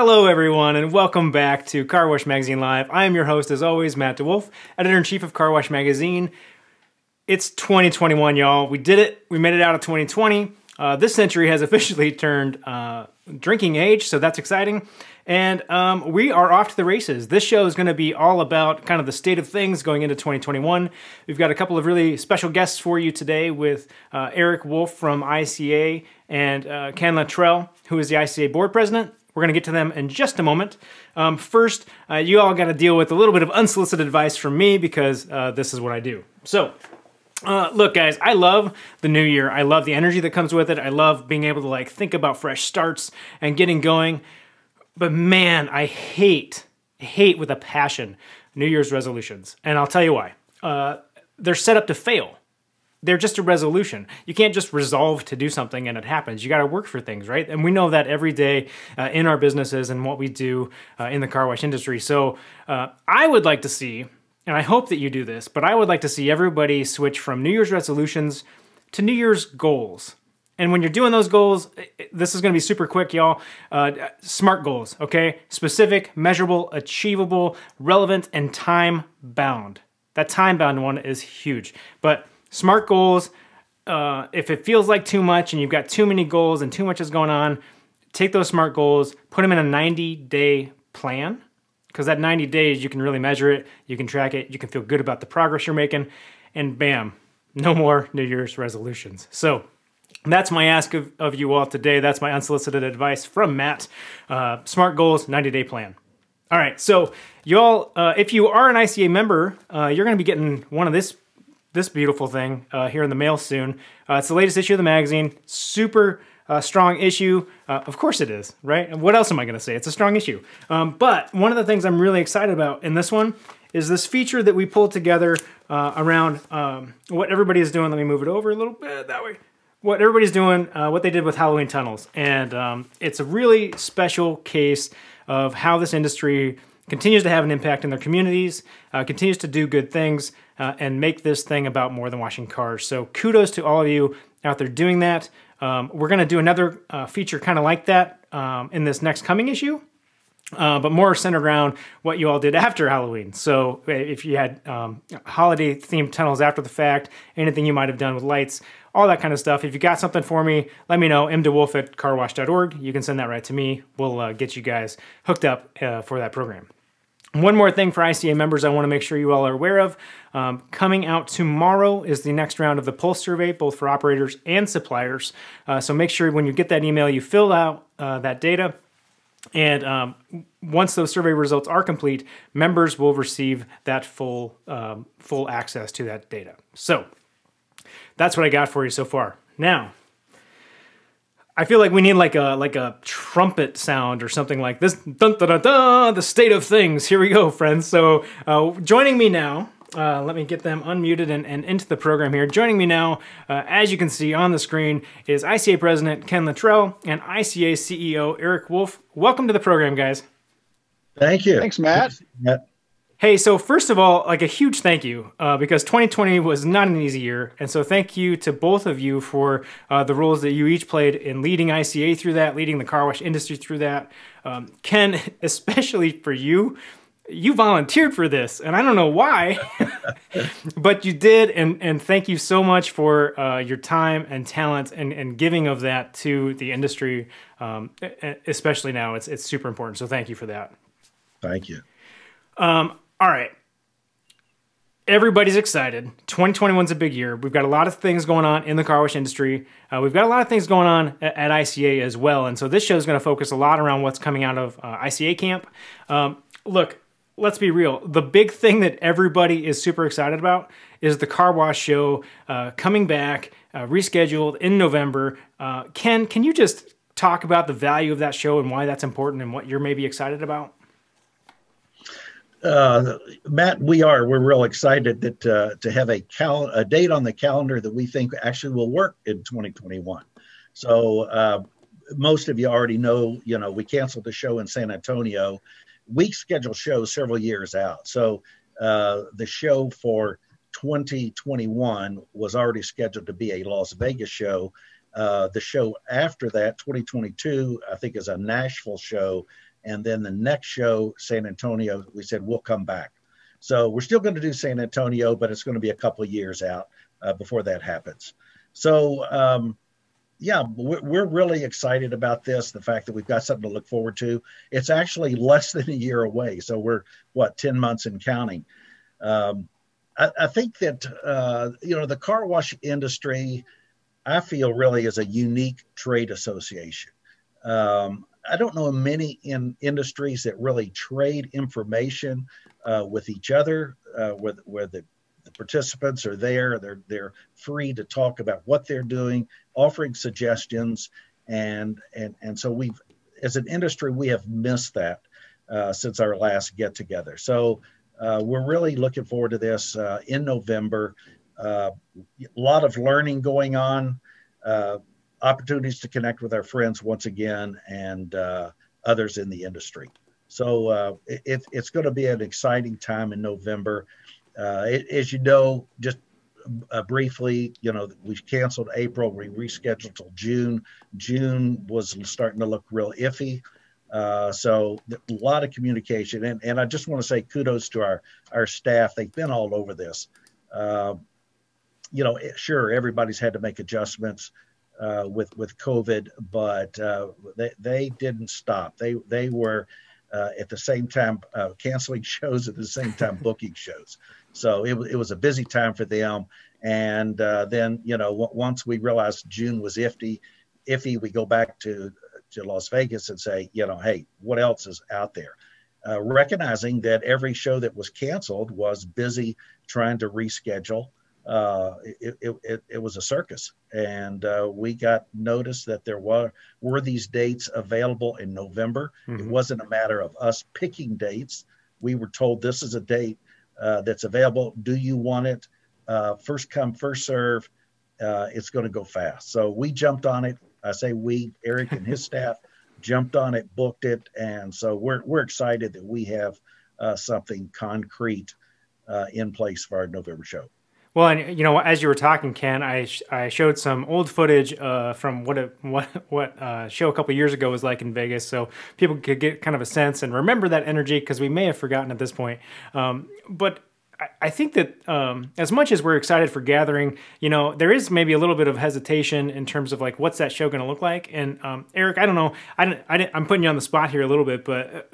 Hello, everyone, and welcome back to Car Wash Magazine Live. I am your host, as always, Matt DeWolf, Editor-in-Chief of Car Wash Magazine. It's 2021, y'all. We did it. We made it out of 2020. This century has officially turned drinking age, so that's exciting. And we are off to the races. This show is going to be all about kind of the state of things going into 2021. We've got a couple of really special guests for you today with Eric Wulf from ICA and Ken Littrell, who is the ICA board president. We're going to get to them in just a moment. First, you all got to deal with a little bit of unsolicited advice from me because this is what I do. So, look, guys, I love the new year. I love the energy that comes with it. I love being able to think about fresh starts and getting going. But man, I hate with a passion New Year's resolutions. And I'll tell you why. They're set up to fail. They're just a resolution. You can't just resolve to do something and it happens. You got to work for things, right? And we know that every day in our businesses and what we do in the car wash industry. So I would like to see, and I hope that you do this, but I would like to see everybody switch from New Year's resolutions to New Year's goals. And when you're doing those goals, this is going to be super quick, y'all. SMART goals, okay? Specific, measurable, achievable, relevant, and time-bound. That time-bound one is huge. But SMART goals, if it feels like too much and you've got too many goals and too much is going on, take those SMART goals, put them in a 90-day plan. Because that 90 days, you can really measure it, you can track it, you can feel good about the progress you're making, and bam, no more New Year's resolutions. So that's my ask of you all today. That's my unsolicited advice from Matt. SMART goals, 90-day plan. All right, so you all, if you are an ICA member, you're going to be getting one of this beautiful thing here in the mail soon. It's the latest issue of the magazine. Super strong issue. Of course it is, right? What else am I going to say? It's a strong issue. But one of the things I'm really excited about in this one is this feature that we pulled together around what everybody is doing. Let me move it over a little bit that way. What everybody's doing, what they did with Halloween tunnels. And it's a really special case of how this industry continues to have an impact in their communities, continues to do good things, and make this thing about more than washing cars. So kudos to all of you out there doing that. We're going to do another feature kind of like that in this next coming issue, but more centered around what you all did after Halloween. So if you had holiday-themed tunnels after the fact, anything you might have done with lights, all that kind of stuff. If you got something for me, let me know, mdewolf@carwash.org. You can send that right to me. We'll get you guys hooked up for that program. One more thing for ICA members I want to make sure you all are aware of. Coming out tomorrow is the next round of the Pulse survey, both for operators and suppliers. So make sure when you get that email, you fill out that data. And once those survey results are complete, members will receive that full access to that data. So that's what I got for you so far. Now, I feel like we need like a trumpet sound or something like this. Dun, dun, dun, dun, the state of things. Here we go, friends. So joining me now, let me get them unmuted and into the program here. Joining me now, as you can see on the screen, is ICA President Ken Littrell and ICA CEO Eric Wulf. Welcome to the program, guys. Thank you. Thanks, Matt. Hey, so first of all, a huge thank you, because 2020 was not an easy year. And so thank you to both of you for the roles that you each played in leading ICA through that, leading the car wash industry through that. Ken, especially for you, you volunteered for this, and I don't know why, but you did, and thank you so much for your time and talent and giving of that to the industry, especially now. It's super important, so thank you for that. Thank you. All right. Everybody's excited. 2021 is a big year. We've got a lot of things going on in the car wash industry. We've got a lot of things going on at ICA as well. And so this show is going to focus a lot around what's coming out of ICA camp. Look, let's be real. The big thing that everybody is super excited about is the car wash show coming back, rescheduled in November. Ken, can you just talk about the value of that show and why that's important and what you're maybe excited about? Matt, we're real excited that to have a date on the calendar that we think actually will work in 2021. So most of you already know, we canceled the show in San Antonio. We schedule shows several years out. So the show for 2021 was already scheduled to be a Las Vegas show. The show after that, 2022, I think is a Nashville show. And then the next show, San Antonio, we said, we'll come back. So we're still going to do San Antonio, but it's going to be a couple of years out before that happens. So, yeah, we're really excited about this, the fact that we've got something to look forward to. It's actually less than a year away. So we're, 10 months and counting. I think that, the car wash industry, I feel really is a unique trade association. I don't know many industries that really trade information with each other, where the participants are there. They're free to talk about what they're doing, offering suggestions, and so as an industry, we have missed that since our last get together. So we're really looking forward to this in November. A lot of learning going on, opportunities to connect with our friends once again, and others in the industry. So it's going to be an exciting time in November. As you know, just briefly, we canceled April, we rescheduled till June. June was starting to look real iffy. So a lot of communication. And I just want to say kudos to our staff. They've been all over this. Sure, everybody's had to make adjustments with COVID, but they didn't stop. They were at the same time canceling shows, at the same time booking shows. So it was a busy time for them. And then, once we realized June was iffy, we go back to Las Vegas and say, hey, what else is out there? Recognizing that every show that was canceled was busy trying to reschedule. It was a circus, and we got notice that there were these dates available in November. Mm-hmm. It wasn't a matter of us picking dates. We were told this is a date that's available. Do you want it? First come, first serve. It's going to go fast. So we jumped on it. I say we, Eric and his staff jumped on it, booked it, and so we're excited that we have something concrete in place for our November show. Well, and as you were talking, Ken, I showed some old footage from what show a couple years ago was like in Vegas, so people could get kind of a sense and remember that energy, because we may have forgotten at this point. But I think that as much as we're excited for Gathering, there is maybe a little bit of hesitation in terms of like, what's that show going to look like? And Eric, I don't know, I'm putting you on the spot here a little bit, but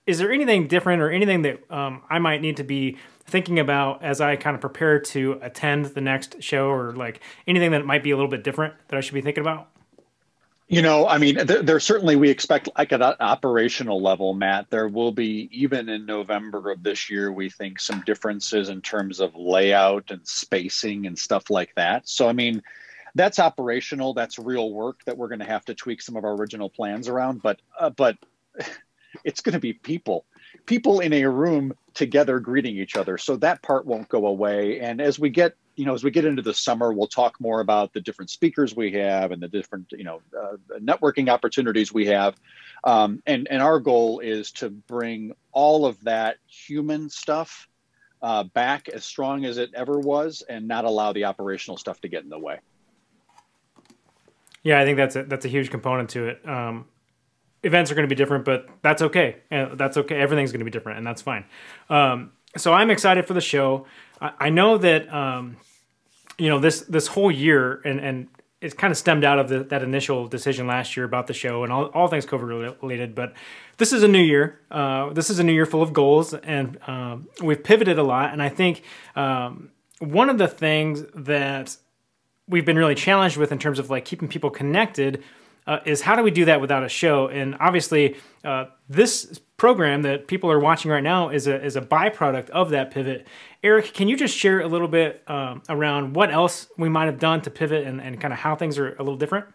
is there anything different or anything that I might need to be thinking about as I kind of prepare to attend the next show, or like anything that might be a little bit different that I should be thinking about? There certainly, we expect, like at an operational level, Matt, there will be, even in November of this year, we think some differences in terms of layout and spacing and stuff like that. So, that's operational. That's real work that we're going to have to tweak some of our original plans around. But it's going to be people in a room together greeting each other. So that part won't go away. And as we get into the summer, we'll talk more about the different speakers we have and the different, networking opportunities we have. And our goal is to bring all of that human stuff back as strong as it ever was, and not allow the operational stuff to get in the way. Yeah, I think that's a huge component to it. Events are going to be different, but that's okay. That's okay. Everything's going to be different, and that's fine. So I'm excited for the show. I know that this whole year, and it kind of stemmed out of that initial decision last year about the show and all things COVID related. But this is a new year. This is a new year full of goals, and we've pivoted a lot. And I think one of the things that we've been really challenged with in terms of like keeping people connected is how do we do that without a show? And obviously, this program that people are watching right now is a byproduct of that pivot. Eric, can you just share a little bit around what else we might have done to pivot and kind of how things are a little different?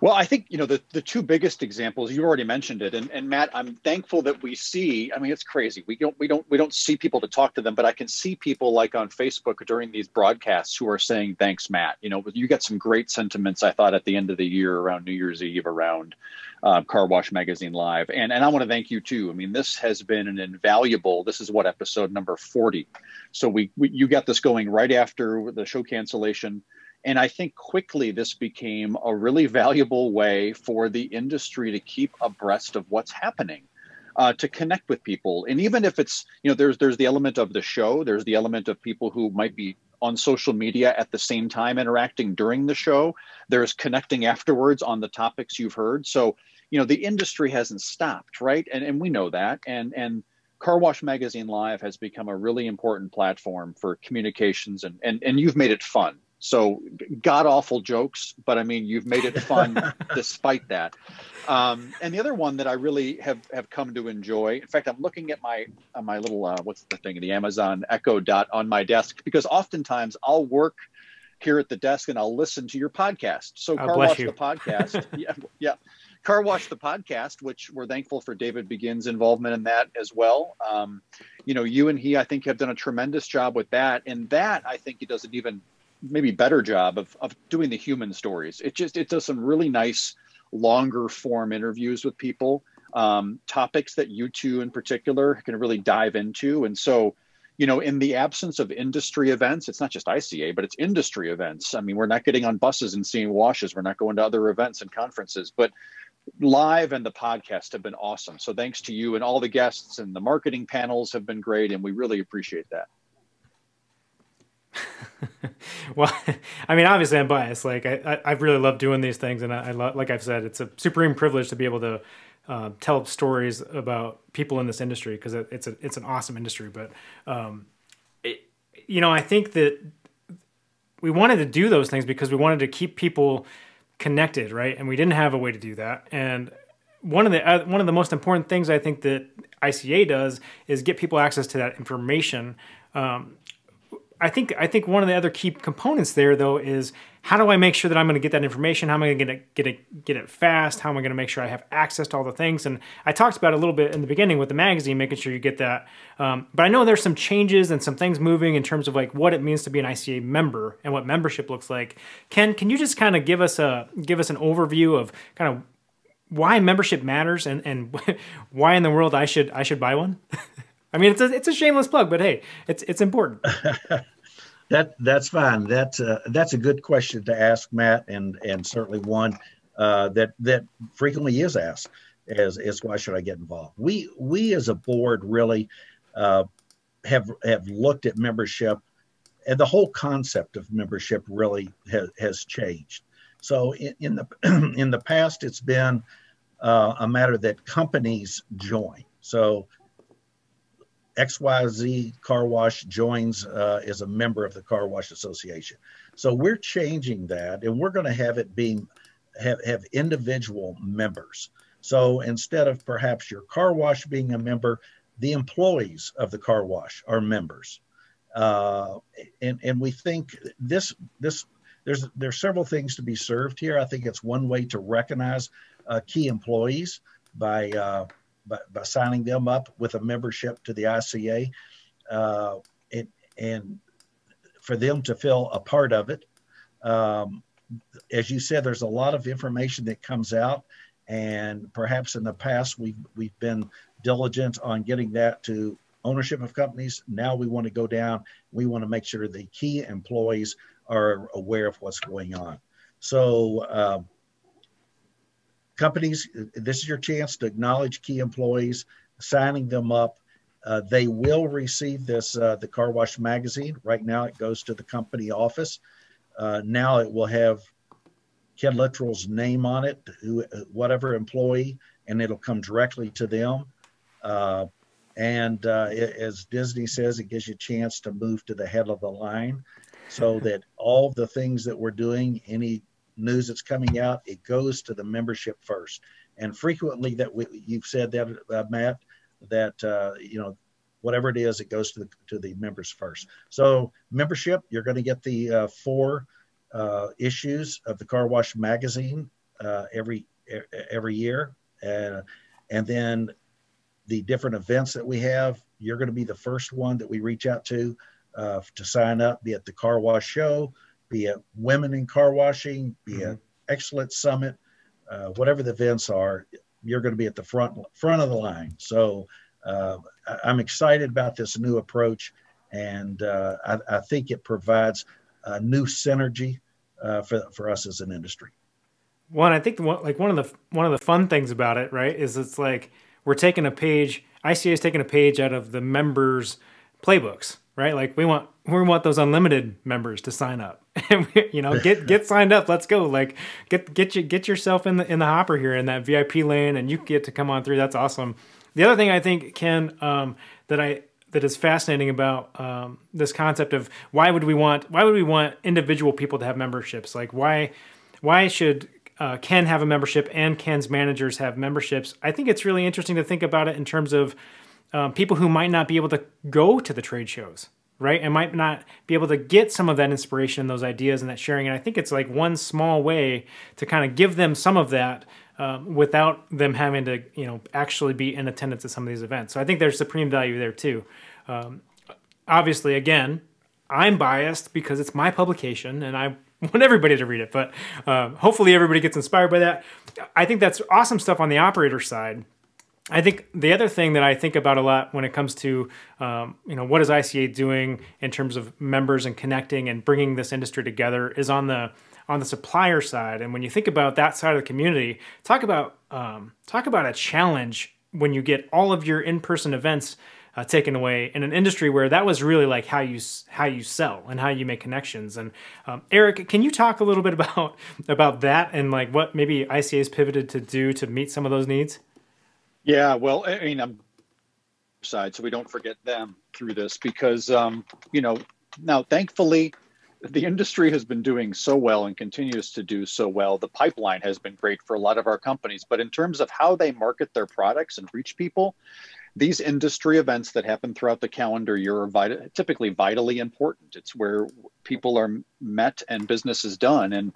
Well, I think, the two biggest examples, you already mentioned it. And Matt, I'm thankful that we see, it's crazy. We don't see people to talk to them, but I can see people like on Facebook during these broadcasts who are saying, thanks, Matt. You got some great sentiments, I thought, at the end of the year around New Year's Eve around Car Wash Magazine Live. And I want to thank you too. This has been an invaluable, this is episode number 40. So you got this going right after the show cancellation. And I think quickly this became a really valuable way for the industry to keep abreast of what's happening, to connect with people. And even if it's, there's the element of the show, there's the element of people who might be on social media at the same time interacting during the show. There's connecting afterwards on the topics you've heard. So, the industry hasn't stopped, right? And we know that. And Car Wash Magazine Live has become a really important platform for communications, and you've made it fun. So god awful jokes, but I mean, you've made it fun despite that. And the other one that I really have come to enjoy, in fact, I'm looking at my little, what's the thing, the Amazon Echo Dot on my desk, because oftentimes I'll work here at the desk and I'll listen to your podcast. So Car Wash the podcast. Yeah. Car Wash the podcast, which we're thankful for David Begin's involvement in that as well. You and he, I think, have done a tremendous job with that. And that, I think he does an even maybe better job of doing the human stories. It does some really nice longer form interviews with people, topics that you two in particular can really dive into. And so, in the absence of industry events, it's not just ICA, but it's industry events. I mean, we're not getting on buses and seeing washes. We're not going to other events and conferences, but Live and the podcast have been awesome. So thanks to you and all the guests, and the marketing panels have been great. And we really appreciate that. Well, I mean, obviously I'm biased. Like I really love doing these things, and I love, like I've said, it's a supreme privilege to be able to tell stories about people in this industry, because it's an awesome industry. But I think that we wanted to do those things because we wanted to keep people connected, right? And we didn't have a way to do that. And one of the most important things I think that ICA does is get people access to that information. I think one of the other key components there, though, is how do I make sure that I'm going to get that information? How am I going to get it fast? How am I going to make sure I have access to all the things? And I talked about it a little bit in the beginning with the magazine, making sure you get that. But I know there's some changes and some things moving in terms of like what it means to be an ICA member and what membership looks like. Ken, can you just kind of give us an overview of kind of why membership matters and why in the world I should buy one? I mean, it's a shameless plug, but hey, it's important. That's fine. That's a good question to ask, Matt, and certainly one that frequently is asked is why should I get involved? We as a board really have looked at membership, and the whole concept of membership really has changed. So in the past, it's been a matter that companies join. So XYZ Car Wash joins as a member of the Car Wash Association. So we're changing that, and we're going to have it have individual members. So instead of perhaps your car wash being a member, the employees of the car wash are members. And we think there's several things to be served here. I think it's one way to recognize key employees by signing them up with a membership to the ICA, and for them to feel a part of it. As you said, there's a lot of information that comes out, and perhaps in the past we've been diligent on getting that to ownership of companies. Now we want to go down. We want to make sure the key employees are aware of what's going on. So companies, this is your chance to acknowledge key employees, signing them up. They will receive this, the Car Wash magazine. Right now it goes to the company office. Now it will have Ken Littrell's name on it, whatever employee, and it'll come directly to them. As Disney says, it gives you a chance to move to the head of the line, so that all the things that we're doing, any news that's coming out, it goes to the membership first. And frequently you've said that, Matt, that whatever it is, it goes to the members first. So membership, you're going to get the 4 issues of the Car Wash magazine every year, and then the different events that we have, you're going to be the first one that we reach out to sign up, be it the Car Wash Show, be it Women in Car Washing, be it Excellence Summit, whatever the events are, you're going to be at the front of the line. So I'm excited about this new approach, and I think it provides a new synergy for us as an industry. Well, and I think one of the fun things about it, right, is it's like we're taking a page. ICA is taking a page out of the members' playbooks, right? Like we want those unlimited members to sign up, and get signed up. Let's go. Like get yourself in the hopper here in that VIP lane, and you get to come on through. That's awesome. The other thing I think, Ken, that is fascinating about this concept of why would we want individual people to have memberships? Like why should Ken have a membership and Ken's managers have memberships? I think it's really interesting to think about it in terms of people who might not be able to go to the trade shows, right? And might not be able to get some of that inspiration and those ideas and that sharing. And I think it's like one small way to kind of give them some of that without them having to, actually be in attendance at some of these events. So I think there's supreme value there too. Obviously, again, I'm biased because it's my publication and I want everybody to read it, but hopefully everybody gets inspired by that. I think that's awesome stuff on the operator side. I think the other thing that I think about a lot when it comes to, what is ICA doing in terms of members and connecting and bringing this industry together is on the supplier side. And when you think about that side of the community, talk about a challenge when you get all of your in-person events taken away in an industry where that was really like how you sell and how you make connections. And Eric, can you talk a little bit about that and like what maybe ICA has pivoted to do to meet some of those needs? Yeah, well, I mean, I'm side, so we don't forget them through this because, now thankfully the industry has been doing so well and continues to do so well. The pipeline has been great for a lot of our companies, but in terms of how they market their products and reach people, these industry events that happen throughout the calendar year are typically vitally important. It's where people are met and business is done. And,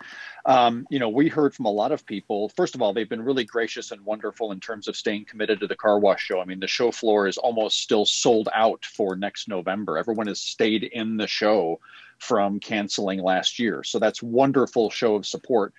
we heard from a lot of people. First of all, they've been really gracious and wonderful in terms of staying committed to the car wash show. I mean, the show floor is almost still sold out for next November. Everyone has stayed in the show from canceling last year. So that's wonderful show of support.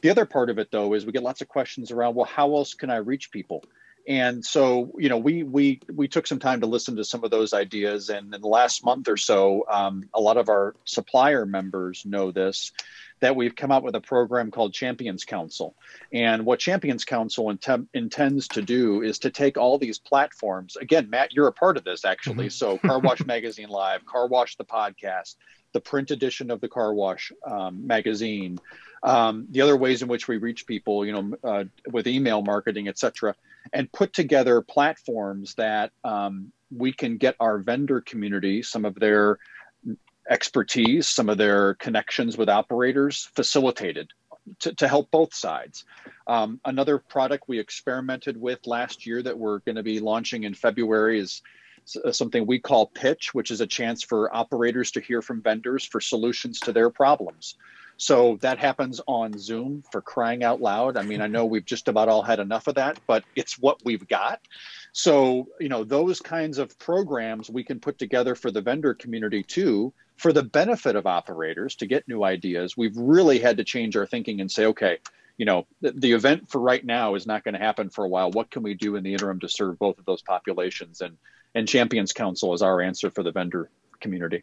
The other part of it, though, is we get lots of questions around, well, how else can I reach people? And so, we took some time to listen to some of those ideas. And in the last month or so, a lot of our supplier members know this, that we've come out with a program called Champions Council. And what Champions Council intends to do is to take all these platforms. Again, Matt, you're a part of this, actually. Mm-hmm. So Car Wash Magazine Live, Car Wash the podcast, the print edition of the Car Wash magazine, the other ways in which we reach people, with email marketing, et cetera, and put together platforms that we can get our vendor community, some of their expertise, some of their connections with operators facilitated to help both sides. Another product we experimented with last year that we're going to be launching in February is something we call Pitch, which is a chance for operators to hear from vendors for solutions to their problems. So that happens on Zoom, for crying out loud. I mean, I know we've just about all had enough of that, but it's what we've got. So, those kinds of programs we can put together for the vendor community too, for the benefit of operators to get new ideas. We've really had to change our thinking and say, okay, the event for right now is not going to happen for a while. What can we do in the interim to serve both of those populations? And Champions Council is our answer for the vendor community.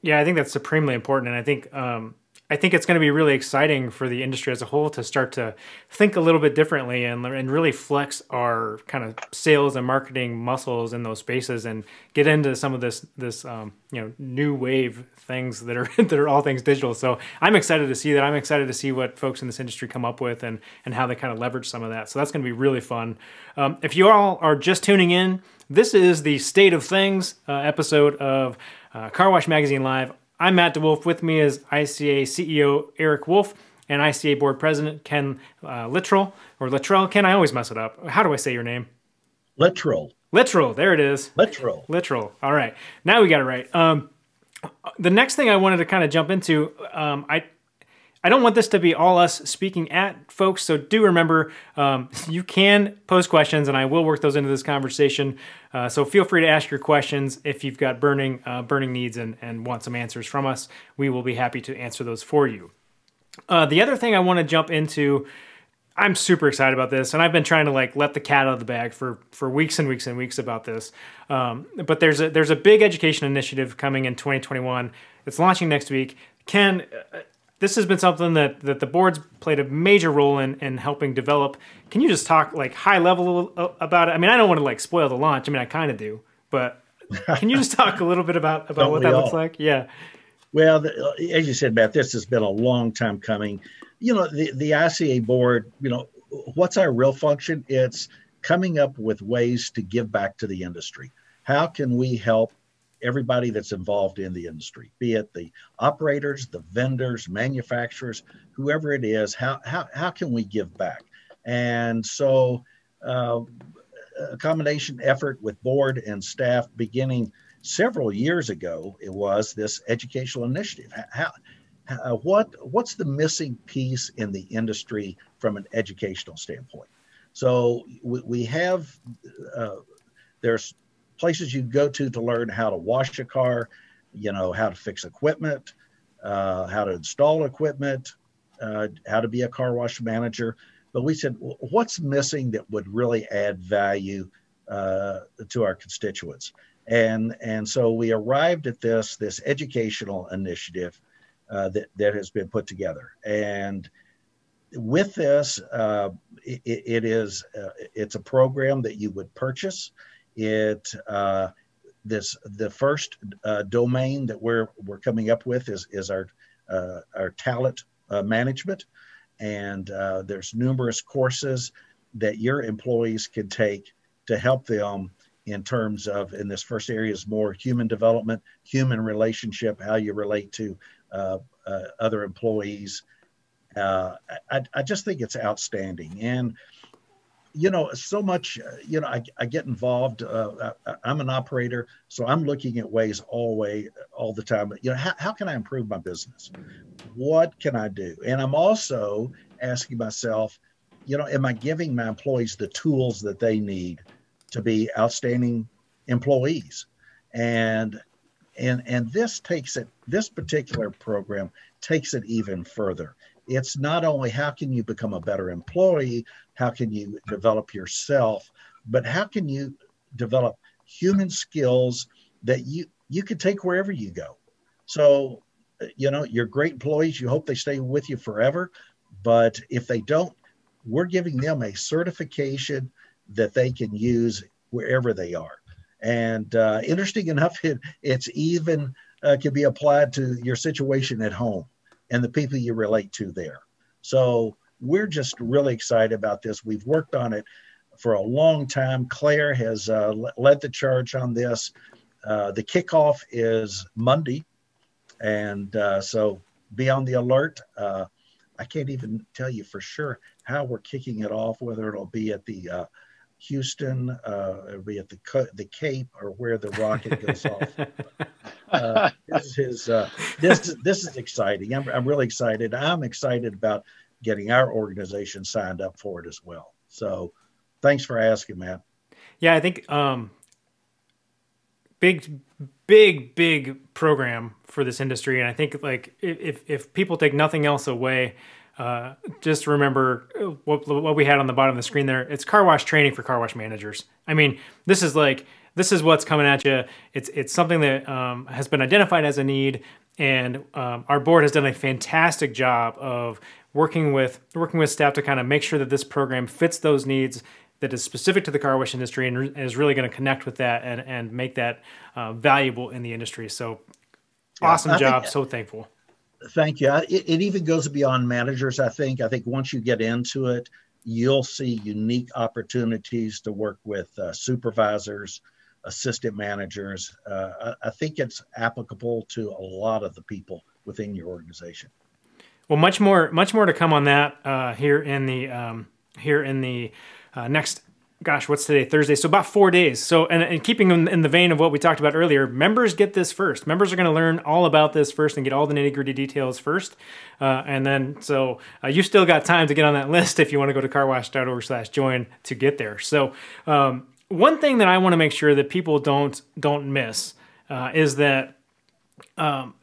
Yeah, I think that's supremely important. And I think it's going to be really exciting for the industry as a whole to start to think a little bit differently and really flex our kind of sales and marketing muscles in those spaces and get into some of this new wave things that are all things digital. So I'm excited to see that. I'm excited to see what folks in this industry come up with and how they kind of leverage some of that. So that's going to be really fun. If you all are just tuning in, this is the State of Things episode of Car Wash Magazine Live. I'm Matt DeWolf. With me is ICA CEO Eric Wulf and ICA Board President Ken Littrell, or Littrell. Ken, I always mess it up. How do I say your name? Littrell. Littrell. There it is. Littrell. Littrell. All right. Now we got it right. The next thing I wanted to kind of jump into, I don't want this to be all us speaking at folks, so do remember you can pose questions, and I will work those into this conversation. So feel free to ask your questions if you've got burning needs and want some answers from us. We will be happy to answer those for you. The other thing I want to jump into, I'm super excited about this, and I've been trying to let the cat out of the bag for weeks and weeks and weeks about this. But there's a big education initiative coming in 2021. It's launching next week. Ken, this has been something that the board's played a major role in helping develop. Can you just talk like high level about it? I mean, I don't want to like spoil the launch. I mean, I kind of do, but can you just talk a little bit about what that looks like? Yeah. Well, as you said, Matt, this has been a long time coming. You know, the ICA board, you know, what's our real function? It's coming up with ways to give back to the industry. How can we help everybody that's involved in the industry, be it the operators, the vendors, manufacturers, whoever it is, how can we give back? And so a combination effort with board and staff beginning several years ago, it was this educational initiative. What's the missing piece in the industry from an educational standpoint? So we have, there's places you go to learn how to wash a car, you know, how to fix equipment, how to install equipment, how to be a car wash manager. But we said, what's missing that would really add value to our constituents? And so we arrived at this educational initiative that has been put together. And with this, it's a program that you would purchase. The first domain that we're coming up with is our talent management, and there's numerous courses that your employees can take to help them in terms of, in this first area is more human development, human relationship, how you relate to other employees. I just think it's outstanding. And, you know, so much, you know, I get involved. I'm an operator, so I'm looking at ways all the time. You know, how can I improve my business? What can I do? And I'm also asking myself, you know, am I giving my employees the tools that they need to be outstanding employees? And this takes it, this particular program takes it even further. It's not only how can you become a better employee, how can you develop yourself, but how can you develop human skills that you can take wherever you go. So, you know, you're great employees, you hope they stay with you forever, but if they don't, we're giving them a certification that they can use wherever they are. And interesting enough, it's even can be applied to your situation at home and the people you relate to there. So we're just really excited about this. We've worked on it for a long time. Claire has led the charge on this. The kickoff is Monday. And so be on the alert. I can't even tell you for sure how we're kicking it off, whether it'll be at the Houston, it'll be at the Cape, or where the rocket goes off. This is exciting. I'm really excited. I'm excited about getting our organization signed up for it as well. So thanks for asking, Matt. Yeah, I think big program for this industry. And I think like if people take nothing else away, just remember what we had on the bottom of the screen there. It's car wash training for car wash managers. I mean, this is what's coming at you. It's something that has been identified as a need, and our board has done a fantastic job of working with staff to kind of make sure that this program fits those needs, that is specific to the car wash industry, and is really going to connect with that and make that valuable in the industry. So awesome job. So thankful. Thank you. It even goes beyond managers, I think. I think once you get into it, you'll see unique opportunities to work with supervisors, assistant managers. I think it's applicable to a lot of the people within your organization. Well, much more to come on that here in the next. Gosh, what's today? Thursday. So about 4 days. So, and keeping in the vein of what we talked about earlier, members get this first. Members are going to learn all about this first and get all the nitty-gritty details first. And then, so you still got time to get on that list if you want to go to carwash.org/join to get there. So, one thing that I want to make sure that people don't miss is that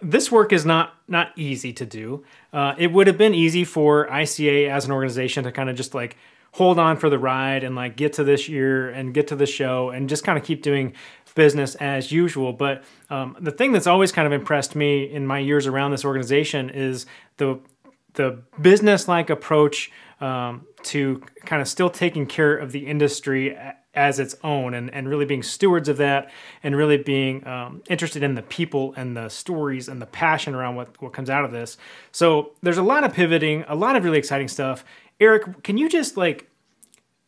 this work is not easy to do. It would have been easy for ICA as an organization to kind of just like hold on for the ride and like get to this year and get to the show and just kind of keep doing business as usual. But the thing that's always kind of impressed me in my years around this organization is the business-like approach to kind of still taking care of the industry as its own, and really being stewards of that, and really being interested in the people and the stories and the passion around what comes out of this. So there's a lot of pivoting, a lot of really exciting stuff. Eric, can you just like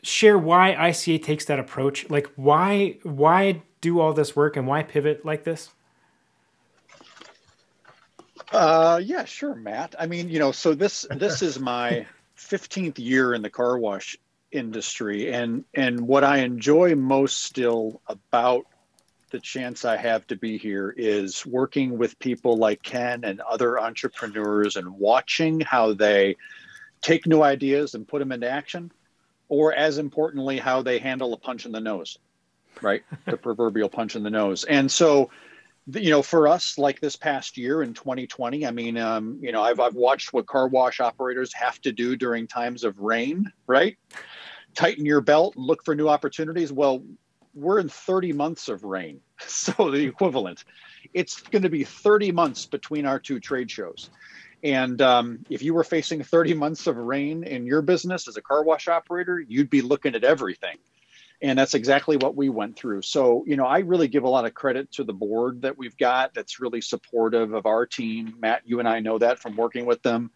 share why ICA takes that approach? Like why do all this work and why pivot like this? Yeah, sure, Matt. I mean, so this is my 15th year in the car wash industry, and what I enjoy most still about the chance I have to be here is working with people like Ken and other entrepreneurs and watching how they take new ideas and put them into action, or as importantly, how they handle a punch in the nose, right? The proverbial punch in the nose. And so, for us, like this past year in 2020, I mean, I've watched what car wash operators have to do during times of rain, right? Tighten your belt and look for new opportunities. Well, we're in 30 months of rain. So the equivalent, it's going to be 30 months between our two trade shows. And if you were facing 30 months of rain in your business as a car wash operator, you'd be looking at everything. And that's exactly what we went through. So, I really give a lot of credit to the board that we've got that's really supportive of our team. Matt, you and I know that from working with them,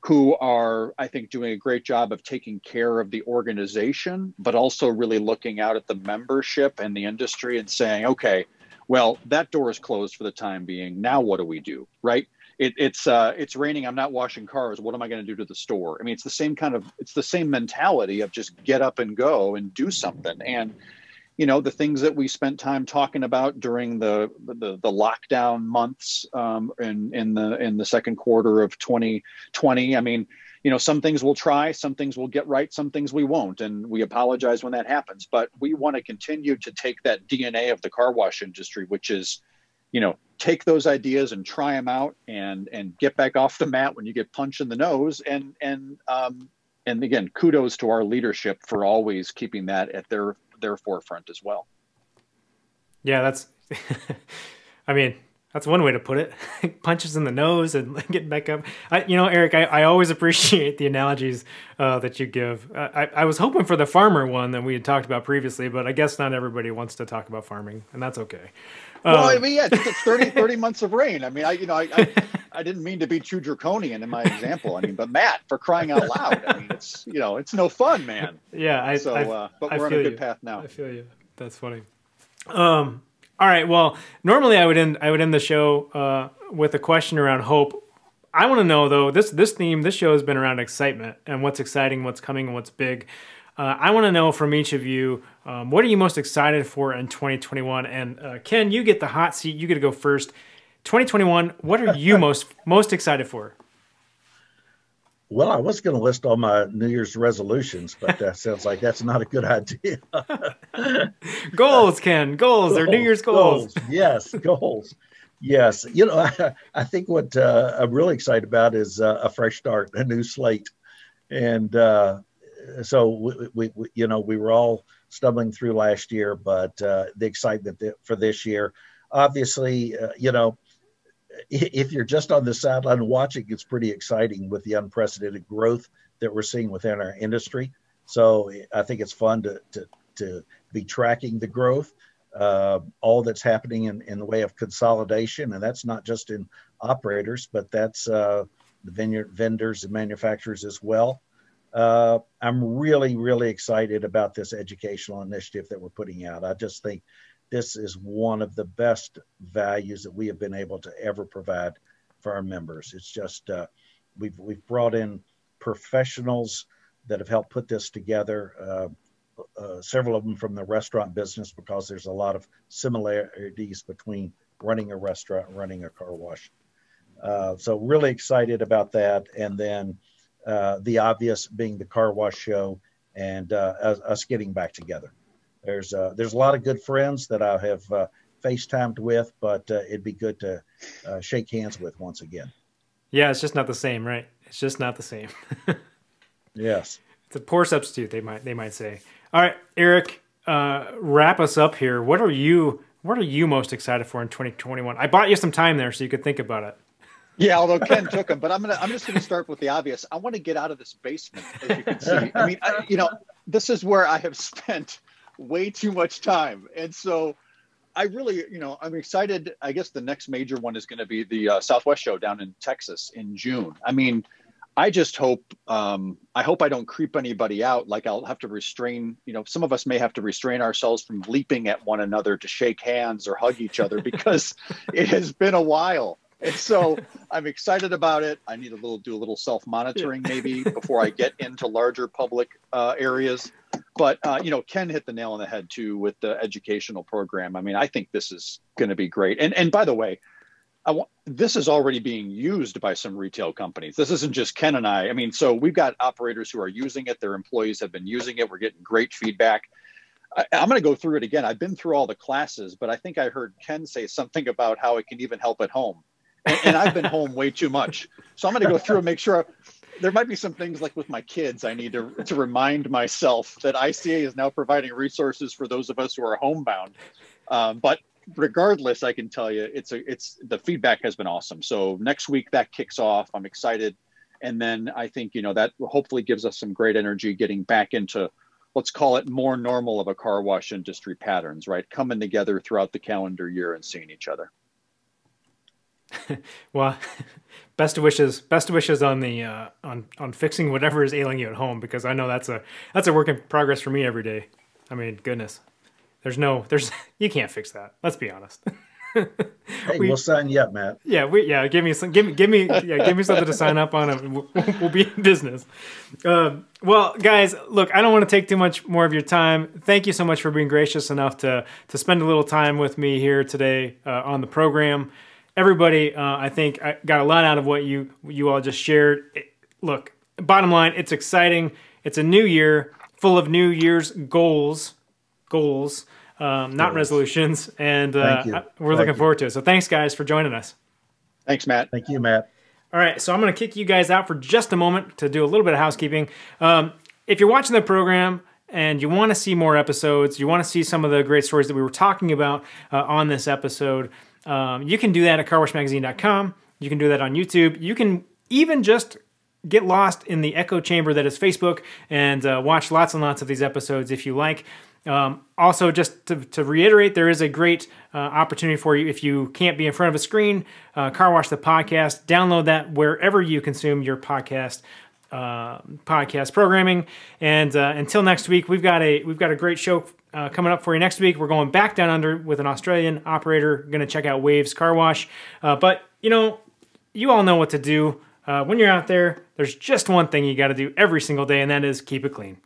who are, I think, doing a great job of taking care of the organization, but also really looking out at the membership and the industry and saying, okay, well, that door is closed for the time being. Now what do we do, right? It's raining. I'm not washing cars. What am I going to do to the store? I mean, it's the same mentality of just get up and go and do something. And, the things that we spent time talking about during the lockdown months in the second quarter of 2020. I mean, some things we'll try, some things we'll get right, some things we won't. And we apologize when that happens. But we want to continue to take that DNA of the car wash industry, which is, take those ideas and try them out and get back off the mat when you get punched in the nose. And again, kudos to our leadership for always keeping that at their forefront as well. Yeah, that's, I mean, that's one way to put it. Punches in the nose and getting back up. Eric, I always appreciate the analogies that you give. I was hoping for the farmer one that we had talked about previously, but I guess not everybody wants to talk about farming, and that's okay. Well, I mean, yeah, it's 30 months of rain. I mean, I didn't mean to be too draconian in my example. I mean, but Matt, for crying out loud, I mean, it's no fun, man. Yeah, but we're on a good path now. I feel you. That's funny. All right. Well, normally I would end the show with a question around hope. I want to know though, this show has been around excitement and what's exciting, what's coming, and what's big. I want to know from each of you, what are you most excited for in 2021? And Ken, you get the hot seat. You get to go first. 2021, what are you most excited for? Well, I was going to list all my New Year's resolutions, but that sounds like that's not a good idea. Goals, Ken. Goals. They're New Year's goals. Yes, goals. Yes. I think what I'm really excited about is a fresh start, a new slate. And so we were all stumbling through last year, but the excitement for this year, obviously, if you're just on the sideline watching, it's pretty exciting with the unprecedented growth that we're seeing within our industry. So I think it's fun to be tracking the growth, all that's happening in the way of consolidation. And that's not just in operators, but that's the vendors and manufacturers as well. I'm really, really excited about this educational initiative that we're putting out. I just think this is one of the best values that we have been able to ever provide for our members. It's just, we've brought in professionals that have helped put this together, several of them from the restaurant business, because there's a lot of similarities between running a restaurant and running a car wash. So really excited about that. And then the obvious being the car wash show and us getting back together. There's a lot of good friends that I have FaceTimed with, but it'd be good to shake hands with once again. Yeah, it's just not the same, right? It's just not the same. Yes. It's a poor substitute, they might say. All right, Eric, wrap us up here. What are you what are you most excited for in 2021? I bought you some time there so you could think about it. Yeah, although Ken took them, but I'm just gonna start with the obvious. I want to get out of this basement, as you can see. I mean, this is where I have spent way too much time, and so I really, I'm excited. I guess the next major one is going to be the Southwest Show down in Texas in June. I mean, I just hope, I hope I don't creep anybody out. Like I'll have to restrain, some of us may have to restrain ourselves from leaping at one another to shake hands or hug each other because it has been a while. And so I'm excited about it. I need do a little self-monitoring maybe before I get into larger public areas. But, Ken hit the nail on the head too with the educational program. I mean, I think this is going to be great. And by the way, this is already being used by some retail companies. This isn't just Ken and I. I mean, so we've got operators who are using it. Their employees have been using it. We're getting great feedback. I'm going to go through it again. I've been through all the classes, but I think I heard Ken say something about how it can even help at home. And I've been home way too much. So I'm going to go through and make sure there might be some things like with my kids, I need to remind myself that ICA is now providing resources for those of us who are homebound. But regardless, I can tell you the feedback has been awesome. So next week that kicks off. I'm excited. And then I think, that hopefully gives us some great energy getting back into, let's call it more normal of a car wash industry patterns, right? Coming together throughout the calendar year and seeing each other. Well, best wishes on the on fixing whatever is ailing you at home, because I know that's a work in progress for me every day. I mean, goodness, you can't fix that. Let's be honest. Hey, we'll sign you up, Matt. Yeah, give me something to sign up on, and we'll be in business. Well, guys, look, I don't want to take too much more of your time. Thank you so much for being gracious enough to spend a little time with me here today on the program. Everybody, I think I got a lot out of what you all just shared. Look, bottom line, it's exciting. It's a new year full of New Year's goals, not resolutions. And we're looking forward to it. So thanks, guys, for joining us. Thanks, Matt. Thank you, Matt. All right, so I'm going to kick you guys out for just a moment to do a little bit of housekeeping. If you're watching the program and you want to see more episodes, you want to see some of the great stories that we were talking about on this episode, you can do that at carwashmagazine.com. You can do that on YouTube. You can even just get lost in the echo chamber that is Facebook and watch lots and lots of these episodes if you like. Also, just to reiterate, there is a great opportunity for you if you can't be in front of a screen. Car Wash the Podcast. Download that wherever you consume your podcast programming. And until next week, we've got a great show coming up for you next week. We're going back down under with an Australian operator. Going to check out Waves Car Wash. But you all know what to do when you're out there. There's just one thing you got to do every single day, and that is keep it clean.